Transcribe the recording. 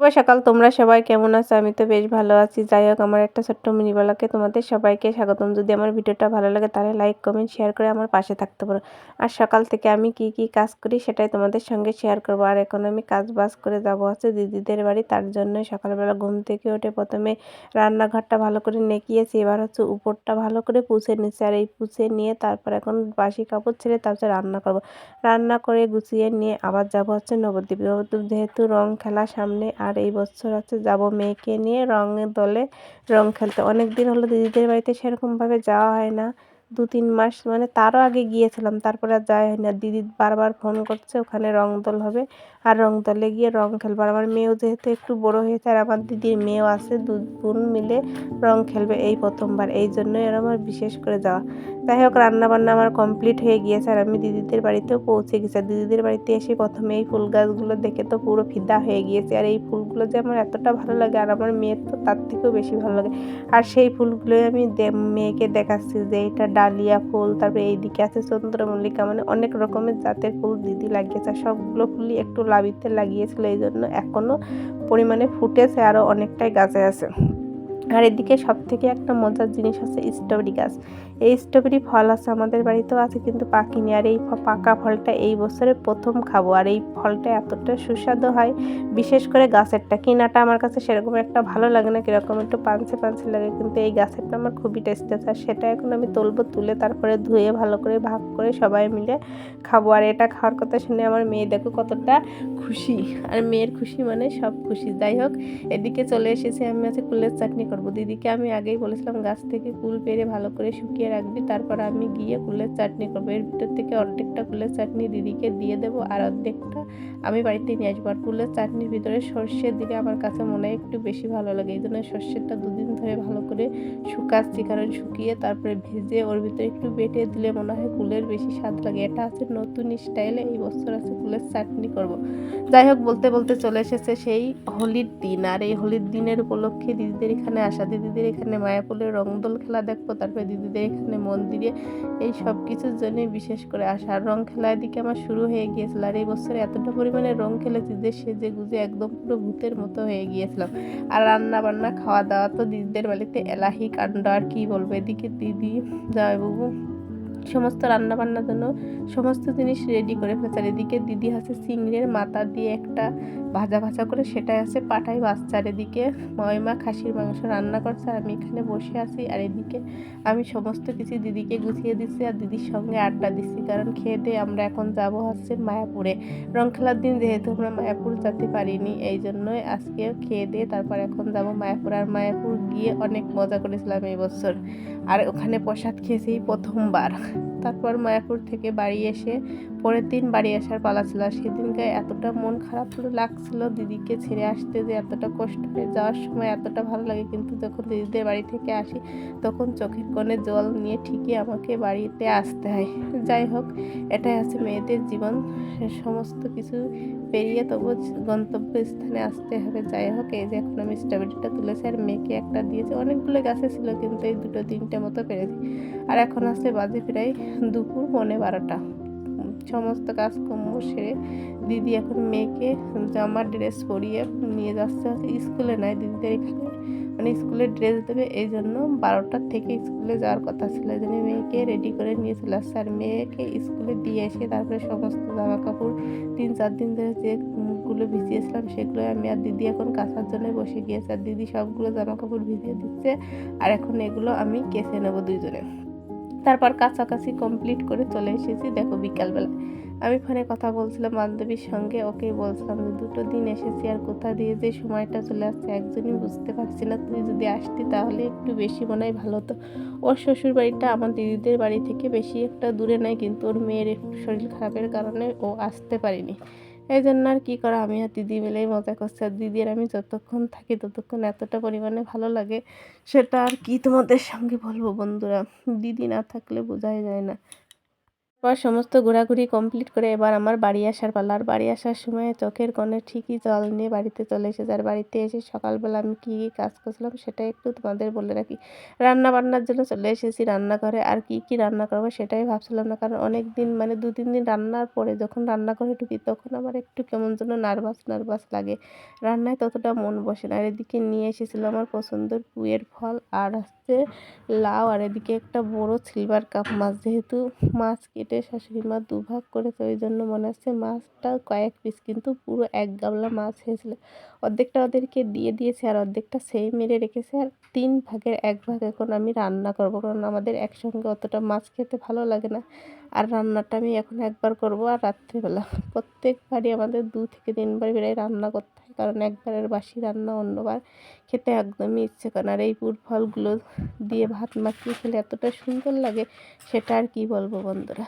শুভ সকাল, তোমরা সবাই কেমন আছো? আমি তো বেশ ভালো আছি। যাই হোক, আমার একটা ছোট্ট মিনি ব্লগে তোমাদের সবাইকে স্বাগতম। যদি আমার ভিডিওটা ভালো লাগে তাহলে লাইক কমেন্ট শেয়ার করে আমার পাশে থাকতে পারো। আর সকাল থেকে আমি কি কি কাজ করি সেটাই তোমাদের সঙ্গে শেয়ার করবো। আর এখন আমি কাজ বাজ করে যাবো হচ্ছে দিদিদের বাড়ি। তার জন্য সকালবেলা ঘুম থেকে উঠে প্রথমে রান্নাঘরটা ভালো করে নেকিয়েছি। এবার হচ্ছে উপরটা ভালো করে পুছে নিচ্ছি। আর এই পুছে নিয়ে তারপর এখন বাসি কাপড় ছেড়ে তারপর রান্না করব। রান্না করে গুছিয়ে নিয়ে আবার যাব হচ্ছে নবদ্বীপ। যেহেতু রং খেলা সামনে, আর এই বছর হচ্ছে যাব মেয়েকে নিয়ে রঙের দলে রং খেলতে। অনেক দিন হলো দিদিদের বাড়িতে সেরকমভাবে যাওয়া হয় না। 2-3 মাস মানে তারও আগে গিয়েছিলাম, তারপরে আর যাওয়া হয় না। দিদি বারবার ফোন করছে ওখানে রং দোল হবে, আর রং দলে গিয়ে রং খেলবো। আর আমার মেয়েও যেহেতু একটু বড় হয়েছে, আর আমার দিদির মেয়েও আছে, 2 বোন মিলে রং খেলবে এই প্রথমবার। এই জন্যই আর আমার বিশেষ করে যাওয়া। যাই হোক, রান্নাবান্না আমার কমপ্লিট হয়ে গিয়েছে, আর আমি দিদিদের বাড়িতেও পৌঁছে গেছি। আর দিদিদের বাড়িতে এসে প্রথমে এই ফুল গাছগুলো দেখে তো পুরো ফিদা হয়ে গিয়েছে। আর এই ফুলগুলো যে আমার এতটা ভালো লাগে, আর আমার মেয়ের তো তার থেকেও বেশি ভালো লাগে। আর সেই ফুলগুলোই আমি মেয়েকে দেখাচ্ছি যে এটা ডালিয়া ফুল, তারপরে এইদিকে আছে চন্দ্রমল্লিকা, মানে অনেক রকমের জাতের ফুল দিদি লাগিয়েছে। আর সবগুলো ফুলই একটু লাবিতে লাগিয়েছিল, এই জন্য এখনও পরিমাণে ফুটেছে, আরও অনেকটাই গাছে আছে। আর এদিকে সব থেকে একটা মজার জিনিস আছে স্ট্রবেরি গাছ। এই স্ট্রবেরি ফল আছে, আমাদের বাড়িতেও আছে, কিন্তু পাকিনি। আর এই পাকা ফলটা এই বছরের প্রথম খাবো। আর এই ফলটা এতটা সুস্বাদু হয়, বিশেষ করে গাছেরটা। কিনাটা আমার কাছে সেরকম একটা ভালো লাগে না, কীরকম একটু পানসে পানসে লাগে, কিন্তু এই গাছেরটা আমার খুবই টেস্টি আছে। আর সেটা এখন আমি তুলবো, তুলে তারপরে ধুয়ে ভালো করে ভাগ করে সবাই মিলে খাবো। আর এটা খাওয়ার কথা শুনে আমার মেয়ে দেখো কতটা খুশি। আর মেয়ের খুশি মানে সব খুশি। যাই হোক, এদিকে চলে এসেছে, আমি আছে কুলের চাটনি করব। দিদিকে আমি আগেই বলেছিলাম গাছ থেকে কুল পেড়ে ভালো করে শুকিয়ে রাখবি, তারপর আমি গিয়ে কুলের চাটনি করবো। এর ভিতর থেকে অর্ধেকটা কুলের চাটনি দিদিকে দিয়ে দেবো, আর অর্ধেকটা আমি বাড়িতে নিয়ে আসবো। আর কুলের চাটনির ভিতরে সর্ষে দিলে আমার কাছে মনে হয় একটু বেশি ভালো লাগে, এই জন্য সর্ষেটা 2 দিন ধরে ভালো করে শুকাচ্ছি। কারণ শুকিয়ে তারপরে ভেজে ওর ভিতরে একটু বেটে দিলে মনে হয় কুলের বেশি স্বাদ লাগে। এটা আছে নতুন স্টাইলে, এই বছর আছে কুলের চাটনি করব। যাই হোক, বলতে বলতে চলে এসেছে সেই হোলির দিন। আর এই হোলির দিনের উপলক্ষে দিদিদের এখানে আসা, দিদিদের এখানে মায়াপুরের রংদোল খেলা দেখবো, তারপরে দিদিদের এখানে মন্দিরে এই সব কিছুর জন্যই বিশেষ করে আসা। আর রং খেলার দিকে আমার শুরু হয়ে গিয়েছিল। আর এই বছরে এতটা পরিমাণে রং খেলেছি যে সেজে গুজে একদম পুরো ভূতের মতো হয়ে গিয়েছিলাম। আর রান্না বান্না খাওয়া দাওয়া তো দিদিদের বাড়িতে এলাহি কাণ্ড, আর কি বলবো। এদিকে দিদি জামাইবাবু সমস্ত রান্নাবান্নার জন্য সমস্ত জিনিস রেডি করে ফেলেছে। আর এদিকে দিদি আছে চিংড়ির মাথা দিয়ে একটা ভাজা ভাজা করে, সেটাই আছে পাঠাই বাচ্চা। আর এদিকে ময়মা খাসির মাংস রান্না করছে, আর আমি এখানে বসে আছি। আর এদিকে আমি সমস্ত কিছু দিদিকে গুছিয়ে দিচ্ছি, আর দিদির সঙ্গে আড্ডা দিচ্ছি। কারণ খেয়ে দিয়ে আমরা এখন যাব হচ্ছে মায়াপুরে। রং খেলার দিন যেহেতু আমরা মায়াপুর যেতে পারিনি, এই জন্যই আজকে খেয়ে দিয়ে তারপর এখন যাব মায়াপুর। আর মায়াপুর গিয়ে অনেক মজা করেছিলাম এই বছর। আর ওখানে প্রসাদ খেয়েছি প্রথমবার। তারপর মায়াপুর থেকে বাড়ি এসে পরের দিন বাড়ি আসার পালা ছিল। আর সেদিনকে এতটা মন খারাপ লাগছিল দিদিকে ছেড়ে আসতে, যে এতটা কষ্ট হয়ে যাওয়ার সময় এতটা ভালো লাগে, কিন্তু যখন দিদিদের বাড়ি থেকে আসি তখন চোখের কোণে জল নিয়ে ঠিকই আমাকে বাড়িতে আসতে হয়। যাই হোক, এটাই আছে মেয়েদের জীবন, সমস্ত কিছু পেরিয়ে তবু গন্তব্যস্থানে আসতে হবে। যাই হোক, এই যে এখন আমি স্ট্রবেরিটা তুলেছি, আর মেয়েকে একটা দিয়েছি। অনেকগুলো গাছে ছিল, কিন্তু এই 2-3টে মতো পেরেছি। আর এখন আসছে বাজে প্রায় দুপুর 12:15। সমস্ত কাজকর্ম সেরে দিদি এখন মেয়েকে জামা ড্রেস পরিয়ে নিয়ে যাচ্ছে হচ্ছে স্কুলে। নয়, দিদিদের এখানে মানে স্কুলের ড্রেস দেবে, এই জন্য 12টার থেকে স্কুলে যাওয়ার কথা ছিল, এই জন্য মেয়েকে রেডি করে নিয়ে চলে আসছে। আর মেয়েকে স্কুলে দিয়ে এসে তারপরে সমস্ত জামা কাপড় 3-4 দিন ধরে যেগুলো ভিজিয়েছিলাম সেগুলো আমি আর দিদি এখন কাচার জন্য বসে গিয়েছে। আর দিদি সবগুলো জামা কাপড় ভিজিয়ে দিচ্ছে, আর এখন এগুলো আমি কেচে নেবো দুইজনে। তারপর কাছাকাছি কমপ্লিট করে চলে এসেছি। দেখো, বিকালবেলা আমি ফোনে কথা বলছিলাম বান্ধবীর সঙ্গে, ওকেই বলছিলাম যে 2টো দিন এসেছি, আর কোথা দিয়ে যে সময়টা চলে আসছে একজনই বুঝতে পারছি না। তুই যদি আসতি তাহলে একটু বেশি মনে হয় ভালো হতো। ওর শ্বশুর বাড়িটা আমার দিদিদের বাড়ি থেকে বেশি একটা দূরে নয়, কিন্তু ওর মেয়ের একটু শরীর খারাপের কারণে ও আসতে পারিনি। এই জন্য আর কী করা, আমি আর দিদি মিলেই মজা করছি। আর দিদি আর আমি যতক্ষণ থাকি ততক্ষণ এতটা পরিমাণে ভালো লাগে, সেটা আর কি তোমাদের সঙ্গে বলবো বন্ধুরা। দিদি না থাকলে বোঝাই যায় না। পর সমস্ত ঘোরাঘুরি কমপ্লিট করে এবার আমার বাড়ি আসার পালা। আর বাড়ি আসার সময় চোখের কোণে ঠিকই জল নিয়ে বাড়িতে চলে এসেছে। আর বাড়িতে এসে সকালবেলা আমি কী কী কাজ করছিলাম সেটাই একটু তোমাদের বলে রাখি। রান্না বান্নার জন্য চলে এসেছি রান্নাঘরে। আর কি কি রান্না করবো সেটাই ভাবছিলাম না, কারণ অনেক দিন মানে 2-3 দিন রান্নার পরে যখন রান্নাঘরে ঢুকি তখন আমার একটু কেমন যেন নার্ভাস নার্ভাস লাগে, রান্নায় ততটা মন বসে না। আর এদিকে নিয়ে এসেছিলো আমার পছন্দের পুঁইয়ের ফল আর হচ্ছে লাউ, আর এদিকে একটা বড় সিলভার কাপ মাছ। যেহেতু মাছ কেটে শাশুড়ি মা দুভাগ করেছে ওই জন্য মনে হচ্ছে মাছটা কয়েক পিস, কিন্তু পুরো এক গামলা মাছ হয়েছিল। অর্ধেকটা ওদেরকে দিয়ে দিয়েছে আর অর্ধেকটা সেই মেরে রেখেছে। আর 3 ভাগের 1 ভাগ এখন আমি রান্না করব, কারণ আমাদের একসঙ্গে অতটা মাছ খেতে ভালো লাগে না। আর রান্নাটা আমি এখন একবার করব আর রাত্রিবেলা। প্রত্যেকবারই আমাদের 2 থেকে 3 বার বেড়াই রান্না করতে হয়, কারণ একবারের বাসি রান্না অন্যবার খেতে একদমই ইচ্ছে করে না। আর এই পুর ফলগুলো দিয়ে ভাত মাখিয়ে খেলে এতটা সুন্দর লাগে, সেটা আর কি বলবো বন্ধুরা।